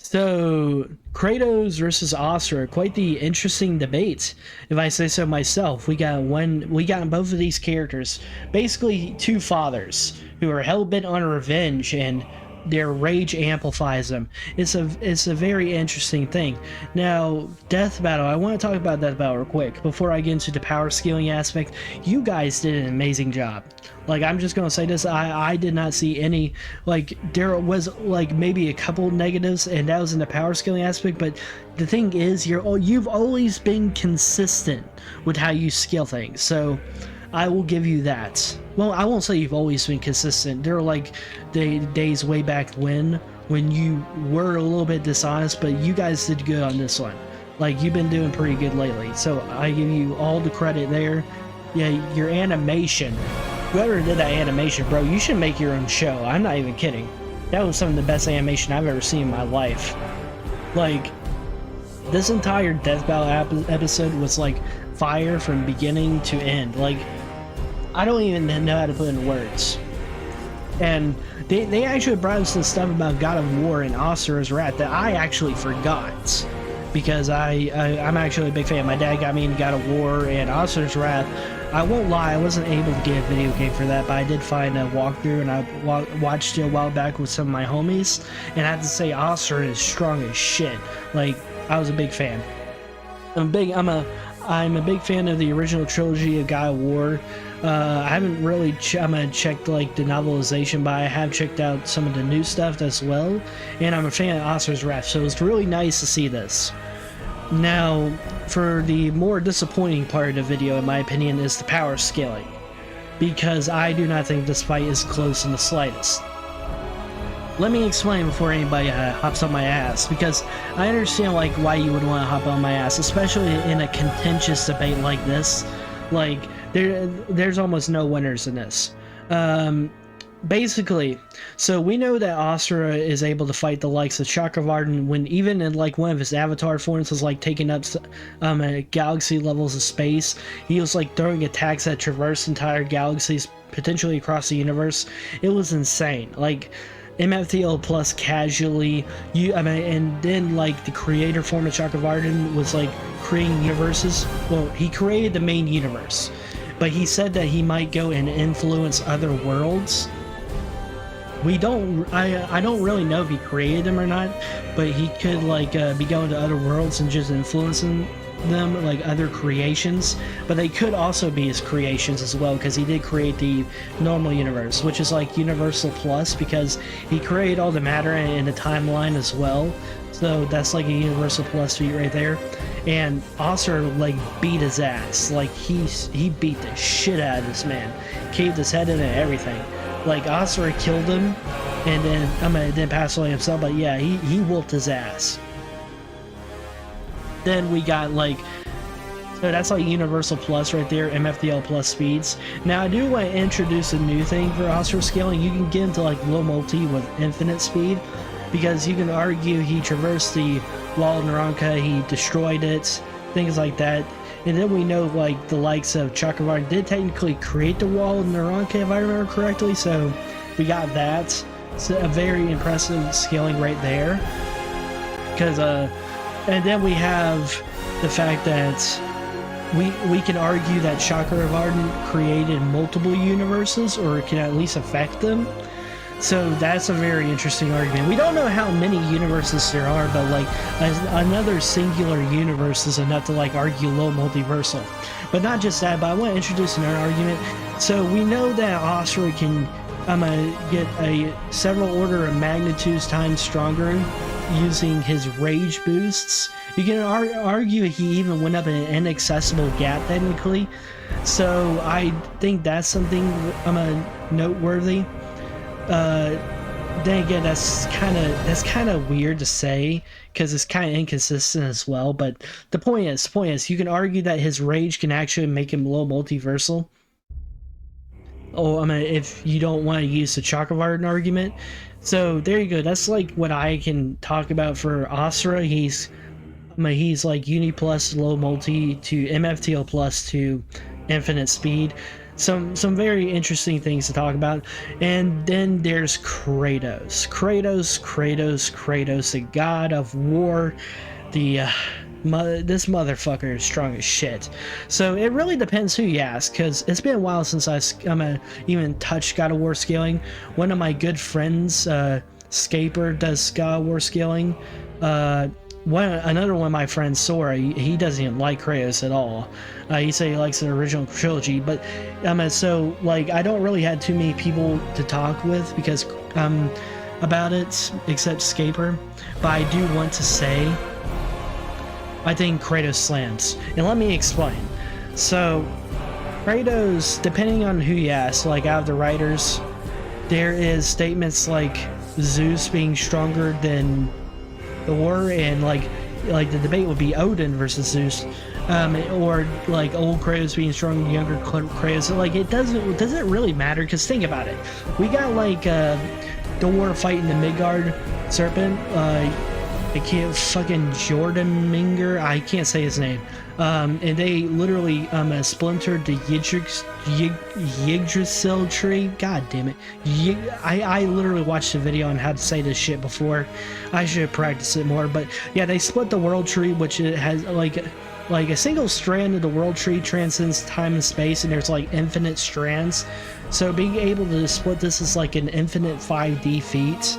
So, Kratos versus Asura, quite the interesting debate, if I say so myself. We got both of these characters, basically two fathers who are hell bent on revenge, and their rage amplifies them. It's a very interesting thing. Now, Death Battle. I want to talk about Death Battle real quick before I get into the power scaling aspect. You guys did an amazing job. Like, I'm just gonna say this, I did not see any, like, there was like maybe a couple negatives, and that was in the power scaling aspect. But the thing is, you've always been consistent with how you scale things, so I will give you that. Well, I won't say you've always been consistent. There were like the days way back when you were a little bit dishonest, but you guys did good on this one. Like, you've been doing pretty good lately, so I give you all the credit there. Yeah, your animation, whoever did that animation, bro, you should make your own show. I'm not even kidding. That was some of the best animation I've ever seen in my life. Like, this entire Death Battle episode was like fire from beginning to end. Like, I don't even know how to put in words. And they actually brought us some stuff about God of War and Asura's Wrath that I actually forgot. Because I'm actually a big fan. My dad got me into God of War and Asura's Wrath. I won't lie, I wasn't able to get a video game for that, but I did find a walkthrough, and I watched it a while back with some of my homies, and I have to say, Asura is strong as shit. Like, I was a big fan. I'm a big fan of the original trilogy of God of War. I haven't really checked like the novelization, but I have checked out some of the new stuff as well, and I'm a fan of Asura's Wrath, so it's really nice to see this. Now, for the more disappointing part of the video, in my opinion, is the power scaling, because I do not think this fight is close in the slightest. Let me explain before anybody hops on my ass, because I understand like why you would want to hop on my ass, especially in a contentious debate like this. Like, there's almost no winners in this. Basically, so we know that Asura is able to fight the likes of Chakravartin when even in like one of his avatar forms was like taking up galaxy levels of space. He was like throwing attacks that traverse entire galaxies, potentially across the universe. It was insane. Like, MFTL plus casually, and then like the creator form of Chakravartin was like creating universes. Well, he created the main universe, but he said that he might go and influence other worlds. I don't really know if he created them or not, but he could like be going to other worlds and just influencing them, like other creations. But they could also be his creations as well, because he did create the normal universe, which is like Universal Plus, because he created all the matter in the timeline as well. So that's like a Universal Plus feat right there. And Asura like beat his ass. Like, he beat the shit out of this man, caved his head in and everything. Like, Asura killed him, and then passed away himself. But yeah, he whooped his ass. Then we got like, so that's like Universal Plus right there, MFDL plus speeds. Now I do want to introduce a new thing for Asura scaling. You can get into like low multi with infinite speed, because you can argue he traversed the wall of Naranka, he destroyed it, things like that. And then we know like the likes of Chakravartin did technically create the wall of Naranka, if I remember correctly, so we got that. So a very impressive scaling right there. Because and then we have the fact that we can argue that Chakravartin created multiple universes, or can at least affect them. So that's a very interesting argument. We don't know how many universes there are, but like another singular universe is enough to like argue low multiversal. But not just that, but I want to introduce another argument. So we know that Asura can get a several order of magnitudes times stronger using his rage boosts. You can argue he even went up an inaccessible gap technically. So I think that's something noteworthy. Then again, that's kind of weird to say, because it's kind of inconsistent as well. But the point is, you can argue that his rage can actually make him low multiversal. Oh, if you don't want to use the Chakravartin argument. So there you go. That's like what I can talk about for Asura. He's like Uni plus low multi to MFTL plus to infinite speed. some very interesting things to talk about. And then there's Kratos, the god of war. This motherfucker is strong as shit. So it really depends who you ask, because it's been a while since even touched God of War scaling. One of my good friends, Scaper, does God of War scaling. Another one of my friends, Sora, he doesn't even like Kratos at all. He said he likes the original trilogy, but so like I don't really have too many people to talk with because about it except Scaper. But I do want to say I think Kratos slams, and let me explain. So Kratos, depending on who you ask, like out of the writers, there is statements like Zeus being stronger than Thor, and like the debate would be Odin versus Zeus, or like old Kratos being stronger than younger Kratos. Like it doesn't really matter, because think about it. We got like Thor fighting the Midgard serpent. I can't fucking Jordan Minger. I can't say his name. And they literally splintered the Yggdrasil tree. God damn it. I literally watched a video on how to say this shit before. I should have practiced it more. But yeah, they split the world tree, which it has like a single strand of the world tree transcends time and space, and there's like infinite strands. So being able to split this is like an infinite 5D feat.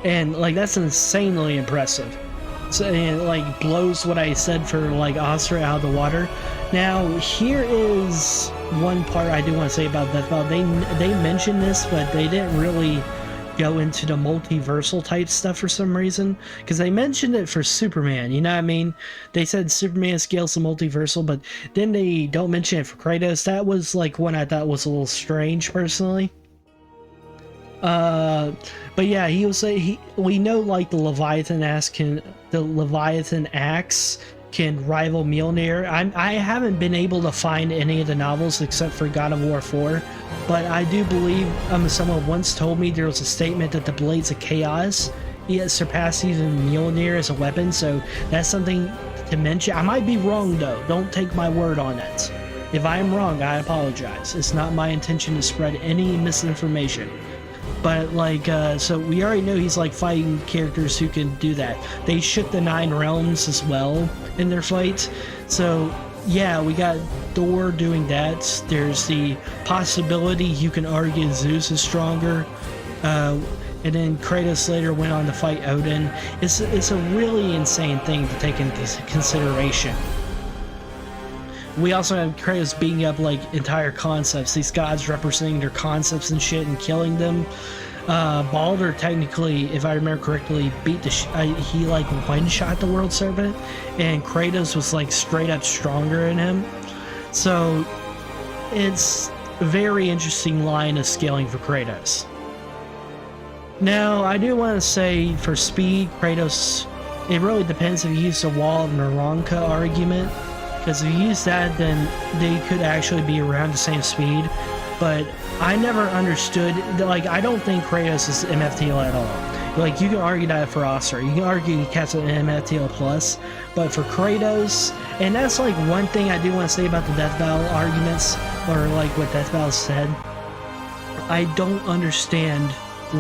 And like that's insanely impressive. So and it like blows what I said for like Asura out of the water. Now here is one part I do want to say about Deathbell. They mentioned this, but they didn't really go into the multiversal type stuff for some reason, because they mentioned it for Superman, you know what I mean? They said Superman scales to multiversal, but then they don't mention it for Kratos. That was like one I thought was a little strange personally. But yeah, he was we know like the Leviathan axe can rival Mjolnir. I haven't been able to find any of the novels except for God of War 4, but I do believe someone once told me there was a statement that the Blades of Chaos surpass even Mjolnir as a weapon, so that's something to mention. I might be wrong though, don't take my word on it. If I am wrong, I apologize. It's not my intention to spread any misinformation. But like, so we already know he's like fighting characters who can do that. They shook the 9 realms as well in their fight. So yeah, we got Thor doing that. There's the possibility you can argue Zeus is stronger. And then Kratos later went on to fight Odin. It's a really insane thing to take into consideration. We also have Kratos beating up like entire concepts, these gods representing their concepts and shit and killing them. Baldur technically, if I remember correctly, beat he like one-shot the World Serpent, and Kratos was like straight up stronger than him. So it's a very interesting line of scaling for Kratos. Now, I do want to say for speed, Kratos, it really depends if you use the Wall of Naranka argument. Because if you use that, then they could actually be around the same speed. But I never understood, like, I don't think Kratos is MFTL at all. Like, you can argue that for Asura. You can argue he casts an MFTL plus. But for Kratos, and that's like one thing I do want to say about the Death Battle arguments, or like what Death Battle said. I don't understand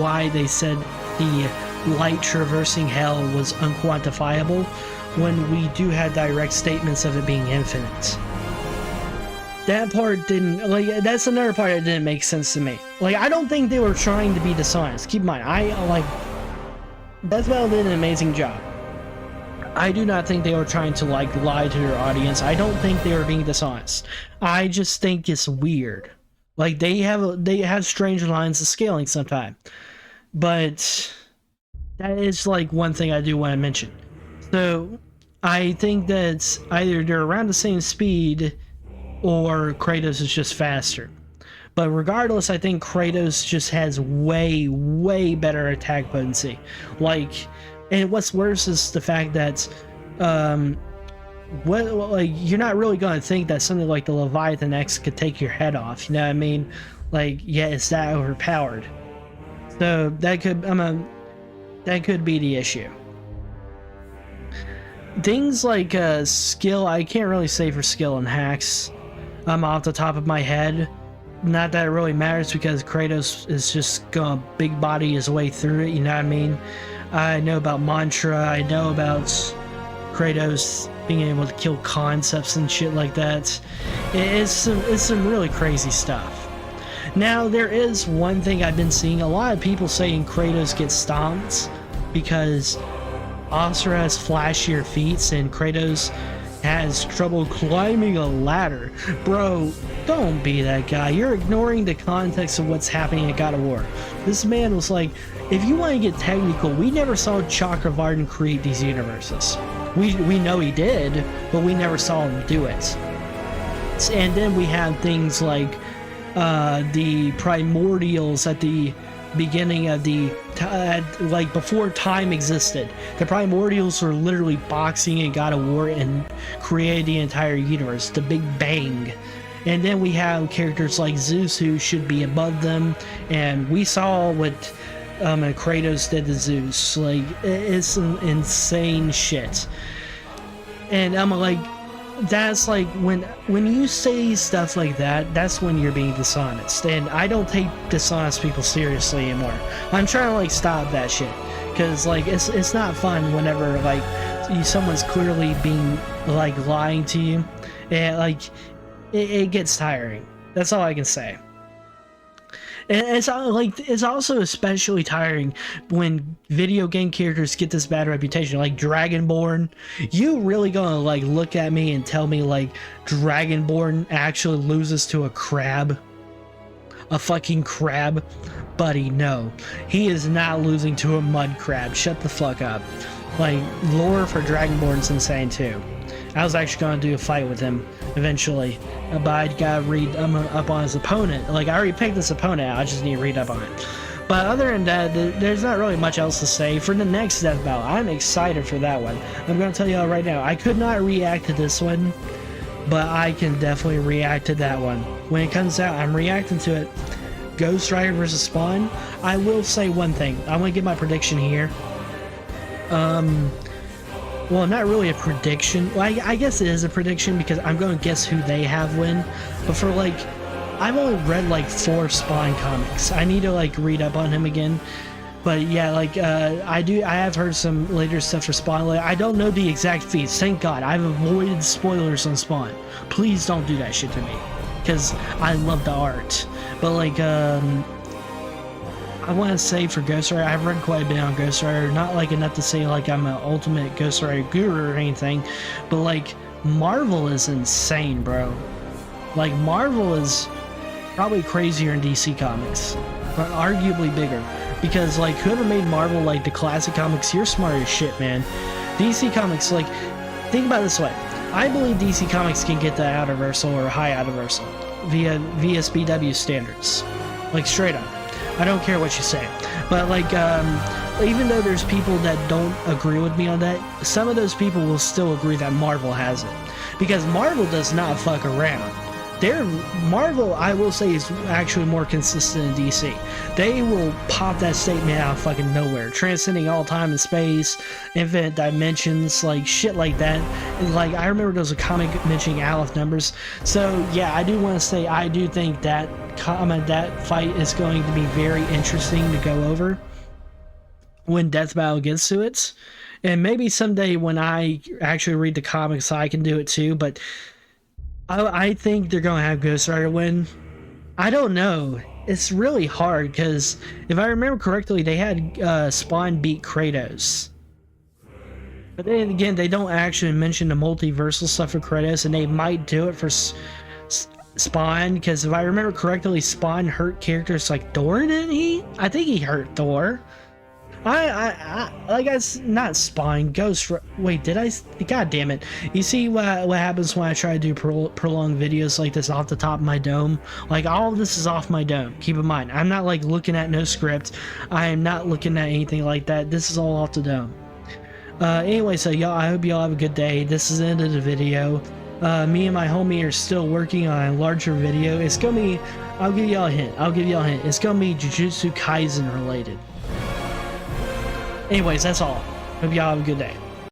why they said the light traversing hell was unquantifiable, when we do have direct statements of it being infinite. That part didn't, like, that's another part that didn't make sense to me. Like, I don't think they were trying to be dishonest. Keep in mind, Death Battle did an amazing job. I do not think they were trying to, like, lie to their audience. I don't think they were being dishonest. I just think it's weird. Like, they have strange lines of scaling sometimes. But that is, like, one thing I do want to mention. So, I think that either they're around the same speed or Kratos is just faster. But regardless, I think Kratos just has way, way better attack potency. Like, and what's worse is the fact that, you're not really going to think that something like the Leviathan X could take your head off, you know what I mean? Like, yeah, it's that overpowered. So, that could be the issue. Things like skill, I can't really say for skill and hacks. off the top of my head. Not that it really matters because Kratos is just gonna big body his way through it, you know what I mean? I know about Mantra, I know about Kratos being able to kill concepts and shit like that. It's some really crazy stuff. Now, there is one thing I've been seeing a lot of people saying Kratos gets stomped because Asura has flashier feats and Kratos has trouble climbing a ladder. Bro, don't be that guy. You're ignoring the context of what's happening in God of War. This man was like, if you want to get technical, we never saw Chakravartin create these universes. We know he did, but we never saw him do it. And then we have things like the primordials at the beginning of the like before time existed. The primordials were literally boxing in God of War and created the entire universe, the Big Bang. And then we have characters like Zeus who should be above them, and we saw what Kratos did to Zeus. Like, it's some insane shit. And I'm like, that's like, when you say stuff like that, that's when you're being dishonest, and I don't take dishonest people seriously anymore. I'm trying to like stop that shit, because like it's not fun whenever like someone's clearly being like lying to you, and like it gets tiring. That's all I can say. And it's like, it's also especially tiring when video game characters get this bad reputation, like Dragonborn. You really gonna like look at me and tell me like Dragonborn actually loses to a crab? A fucking crab? Buddy, no. He is not losing to a mud crab. Shut the fuck up. Like, lore for Dragonborn's insane too. I was actually going to do a fight with him eventually, but I gotta read up on his opponent. Like, I already picked this opponent out, I just need to read up on it. But other than that, there's not really much else to say. For the next death battle, I'm excited for that one. I'm going to tell y'all right now, I could not react to this one, but I can definitely react to that one. When it comes out, I'm reacting to it. Ghost Rider versus Spawn. I will say one thing. I'm going to give my prediction here. Well, not really a prediction. Well, I guess it is a prediction because I'm going to guess who they have win. But for like, I've only read like 4 Spawn comics. I need to like read up on him again. But yeah, like I have heard some later stuff for Spawn. Like, I don't know the exact feats. Thank God, I've avoided spoilers on Spawn. Please don't do that shit to me, because I love the art. But like, I want to say for Ghost Rider, I've read quite a bit on Ghost Rider. Not like enough to say like I'm an ultimate Ghost Rider guru or anything, but like Marvel is insane, bro. Like, Marvel is probably crazier in DC Comics, but arguably bigger. Because like, whoever made Marvel, like the classic comics, you're smart as shit, man. DC Comics, like, think about it this way. I believe DC Comics can get the Outerversal or high Outerversal via VSBW standards. Like, straight up. I don't care what you say. But like, even though there's people that don't agree with me on that, some of those people will still agree that Marvel has it. Because Marvel does not fuck around. Marvel, I will say, is actually more consistent in DC. They will pop that statement out of fucking nowhere. Transcending all time and space, infinite dimensions, like shit like that. And like, I remember there was a comic mentioning Aleph numbers. So yeah, I do want to say, I do think that that fight is going to be very interesting to go over when Death Battle gets to it. And maybe someday when I actually read the comics, I can do it too, but I think they're going to have Ghost Rider win. I don't know. It's really hard because if I remember correctly, they had Spawn beat Kratos. But then again, they don't actually mention the multiversal stuff for Kratos, and they might do it for Spawn, because if I remember correctly, Spawn hurt characters like Thor, didn't he? I think he hurt Thor. Like, it's not Spawn, wait, did I? God damn it. You see what happens when I try to do prolonged videos like this off the top of my dome? Like, all of this is off my dome. Keep in mind, I'm not like looking at no script. I am not looking at anything like that. This is all off the dome. Anyway, so y'all, I hope y'all have a good day. This is the end of the video. Me and my homie are still working on a larger video. It's gonna be, I'll give y'all a hint. It's gonna be Jujutsu Kaisen related. Anyways, that's all. Hope y'all have a good day.